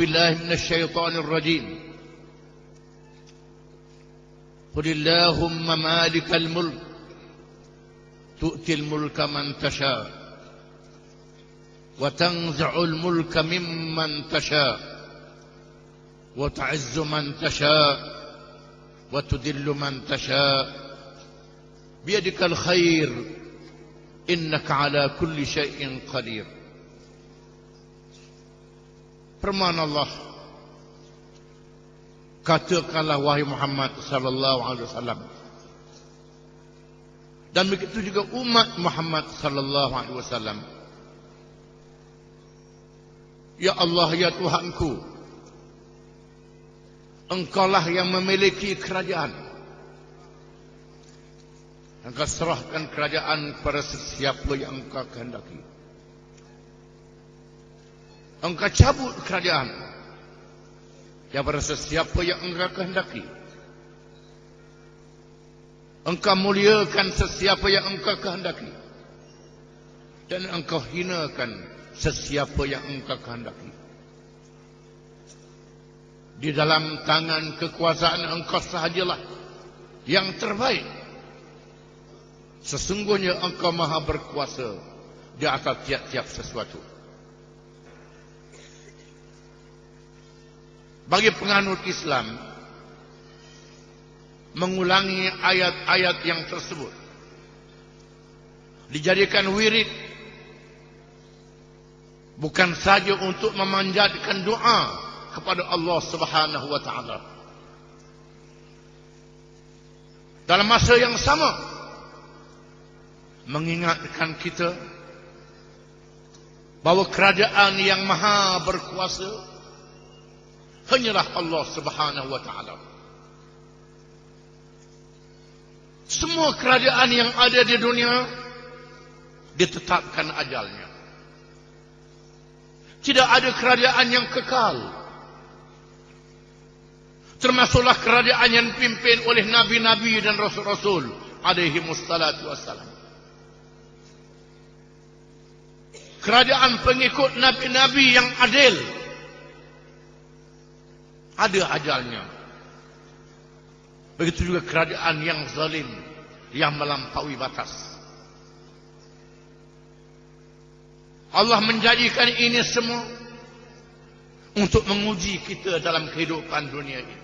بالله من الشيطان الرجيم قل اللهم مالك الملك تؤتي الملك من تشاء وتنزع الملك ممن تشاء وتعز من تشاء وتذل من تشاء بيدك الخير إنك على كل شيء قدير. Firman Allah, katakanlah wahai Muhammad sallallahu alaihi wasallam, dan begitu juga umat Muhammad sallallahu alaihi wasallam, ya Allah, ya Tuhanku, Engkaulah yang memiliki kerajaan. Engkau serahkan kerajaan kepada sesiapa yang Engkau kehendaki. Engkau cabut kerajaan daripada sesiapa yang Engkau kehendaki. Engkau muliakan sesiapa yang Engkau kehendaki, dan Engkau hinakan sesiapa yang Engkau kehendaki. Di dalam tangan kekuasaan Engkau sahajalah yang terbaik. Sesungguhnya Engkau maha berkuasa di atas tiap-tiap sesuatu. Bagi penganut Islam, mengulangi ayat-ayat yang tersebut dijadikan wirid, bukan saja untuk memanjatkan doa kepada Allah Subhanahu wa taala. Dalam masa yang sama, mengingatkan kita bahawa kerajaan yang maha berkuasa hanyalah Allah Subhanahu wa taala. Semua kerajaan yang ada di dunia ditetapkan ajalnya. Tidak ada kerajaan yang kekal. Termasuklah kerajaan yang dipimpin oleh nabi-nabi dan rasul-rasul alaihi wassalatu wassalam. Kerajaan pengikut nabi-nabi yang adil ada ajalnya. Begitu juga kerajaan yang zalim, yang melampaui batas. Allah menjadikan ini semua untuk menguji kita dalam kehidupan dunia ini.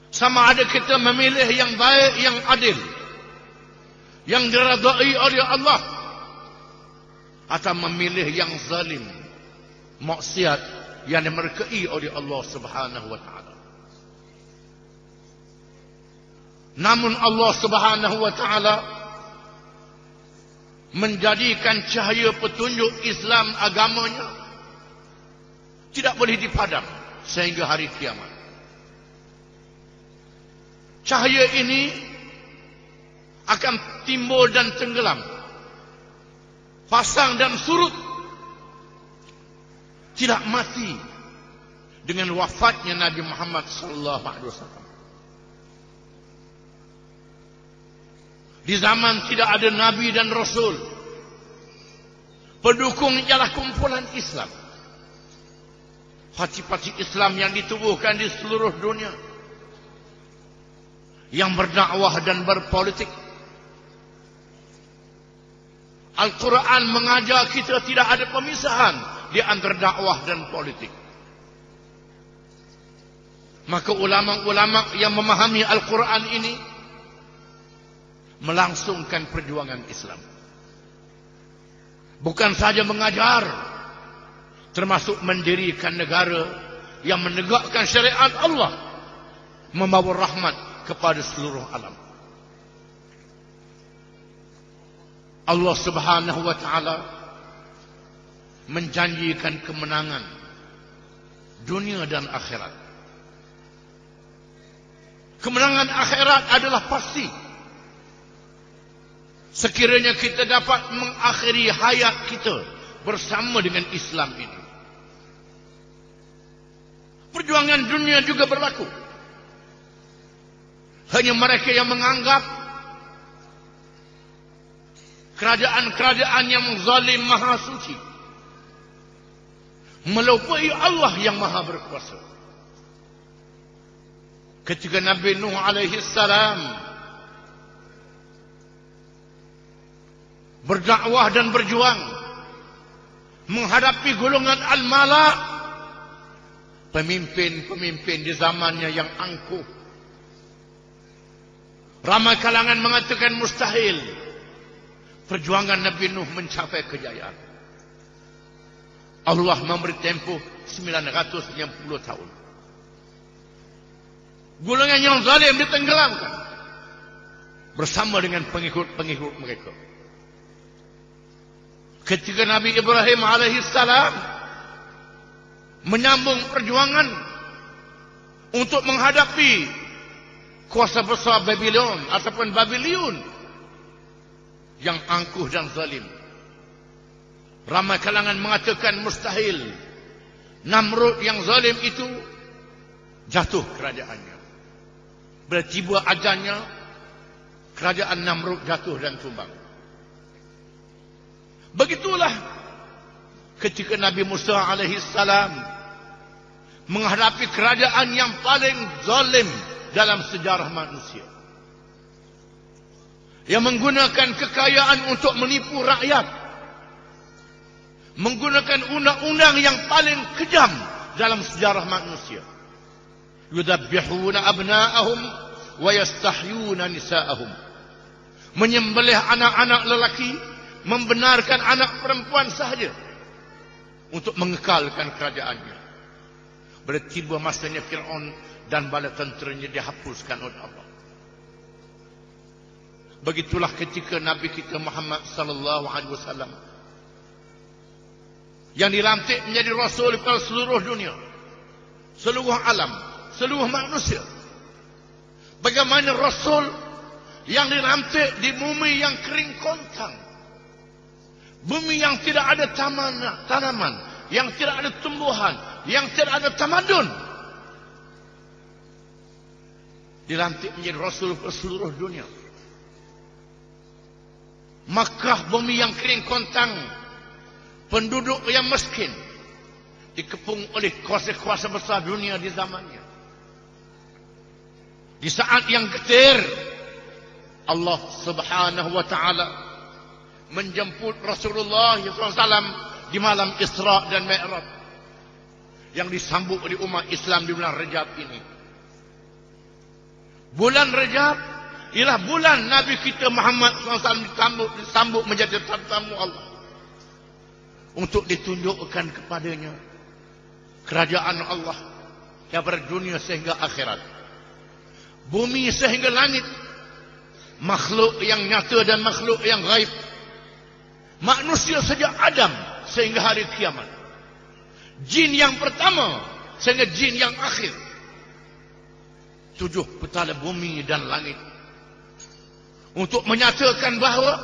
Sama ada kita memilih yang baik, yang adil, yang diridai oleh Allah, atau memilih yang zalim, maksiat, yang dimerkai oleh Allah Subhanahu wa taala. Namun Allah Subhanahu wa taala menjadikan cahaya petunjuk Islam agamanya tidak boleh dipadam sehingga hari kiamat. Cahaya ini akan timbul dan tenggelam, pasang dan surut, tidak mati dengan wafatnya Nabi Muhammad sallallahu alaihi wasallam. Di zaman tidak ada nabi dan rasul, pendukung ialah kumpulan Islam. Parti-parti Islam yang ditubuhkan di seluruh dunia, yang berdakwah dan berpolitik. Al-Quran mengajar kita tidak ada pemisahan di antara dakwah dan politik. Maka ulama-ulama yang memahami Al-Quran ini melangsungkan perjuangan Islam. Bukan saja mengajar, termasuk mendirikan negara yang menegakkan syariat Allah, membawa rahmat kepada seluruh alam. Allah Subhanahu wa taala menjanjikan kemenangan dunia dan akhirat. Kemenangan akhirat adalah pasti sekiranya kita dapat mengakhiri hayat kita bersama dengan Islam ini. Perjuangan dunia juga berlaku. Hanya mereka yang menganggap kerajaan-kerajaan yang zalim maha suci, melampaui Allah yang maha berkuasa. Ketika Nabi Nuh alaihi salam berdakwah dan berjuang menghadapi golongan al-mala, pemimpin-pemimpin di zamannya yang angkuh, ramai kalangan mengatakan mustahil perjuangan Nabi Nuh mencapai kejayaan. Allah memberi tempoh 990 tahun. Golongan yang zalim ditenggelamkan bersama dengan pengikut-pengikut mereka. Ketika Nabi Ibrahim alaihissalam menyambung perjuangan untuk menghadapi kuasa besar Babylon ataupun Babylon yang angkuh dan zalim, ramai kalangan mengatakan mustahil Namrud yang zalim itu jatuh kerajaannya. Bila tiba ajalnya, kerajaan Namrud jatuh dan tumbang. Begitulah ketika Nabi Musa alaihissalam menghadapi kerajaan yang paling zalim dalam sejarah manusia, yang menggunakan kekayaan untuk menipu rakyat, menggunakan undang-undang yang paling kejam dalam sejarah manusia. Yudabbihuna abna'ahum wa yastahyuna nisa'ahum. Menyembelih anak-anak lelaki, membenarkan anak perempuan sahaja untuk mengekalkan kerajaannya. Bila tiba masanya Fir'aun dan bala tenteranya dihapuskan oleh Allah. Begitulah ketika Nabi kita Muhammad sallallahu alaihi wasallam yang dilantik menjadi rasul kepada seluruh dunia, seluruh alam, seluruh manusia. Bagaimana rasul yang dilantik di bumi yang kering kontang, bumi yang tidak ada tanaman, yang tidak ada tumbuhan, yang tidak ada tamadun, dilantik menjadi rasul ke seluruh dunia. Makkah, bumi yang kering kontang, penduduk yang miskin, dikepung oleh kuasa-kuasa besar dunia di zamannya. Di saat yang getir, Allah subhanahu wa ta'ala menjemput Rasulullah SAW di malam Isra dan Mi'raj, yang disambut oleh umat Islam di bulan Rajab ini. Bulan Rajab ialah bulan Nabi kita Muhammad SAW disambut menjadi tetamu Allah, untuk ditunjukkan kepadanya kerajaan Allah yang berdunia sehingga akhirat, bumi sehingga langit, makhluk yang nyata dan makhluk yang gaib, manusia sejak Adam sehingga hari kiamat, jin yang pertama sehingga jin yang akhir, 7 petala bumi dan langit, untuk menyatakan bahawa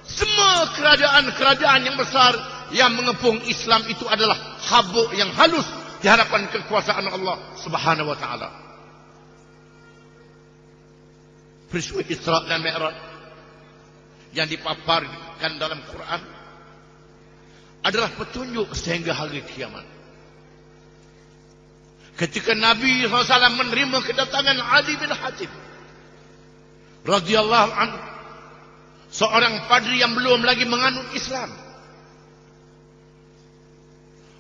semua kerajaan-kerajaan yang besar yang mengepung Islam itu adalah habuk yang halus di hadapan kekuasaan Allah Subhanahu wa taala. Peristiwa Isra dan Mi'raj yang dipaparkan dalam Quran adalah petunjuk sehingga hari kiamat. Ketika Nabi SAW menerima kedatangan Ali bin Hatim radhiyallahu anhu, seorang padri yang belum lagi menganut Islam,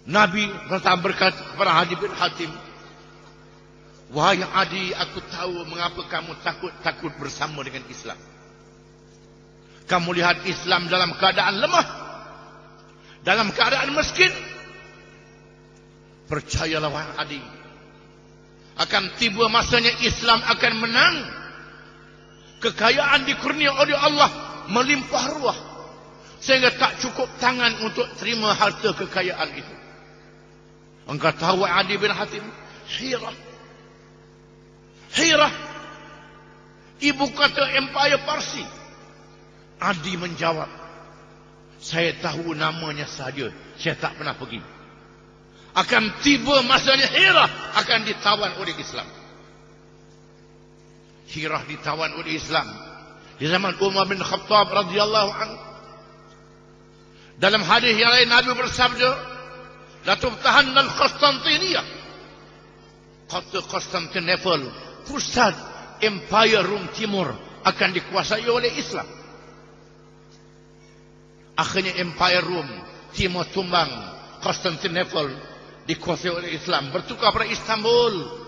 Nabi SAW berkata kepada Ali bin Hatim, "Wahai Adi, aku tahu mengapa kamu takut bersama dengan Islam. Kamu lihat Islam dalam keadaan lemah, dalam keadaan miskin. Percayalah wahai Adi, akan tiba masanya Islam akan menang. Kekayaan dikurnia oleh Allah melimpah ruah, sehingga tak cukup tangan untuk terima harta kekayaan itu." Engkau tahu Adi bin Hatim? Hirah, ibu kota Empire Parsi. Adi menjawab, "Saya tahu namanya saja, saya tak pernah pergi. Akan tiba masanya Hirah akan ditawan oleh Islam." Hirah ditawan oleh Islam di zaman Umar bin Khattab radhiyallahu anhu. Dalam hadis yang lain Nabi bersabda, La tubtahanna al-Konstantiniyah. Kota Konstantinopel, pusat Empire Rum Timur, akan dikuasai oleh Islam. Akhirnya Empire Rum Timur tumbang, Konstantinopel dikuasai oleh Islam, bertukar pada Istanbul.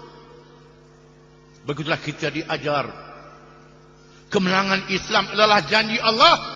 Begitulah kita diajar, kemenangan Islam adalah janji Allah.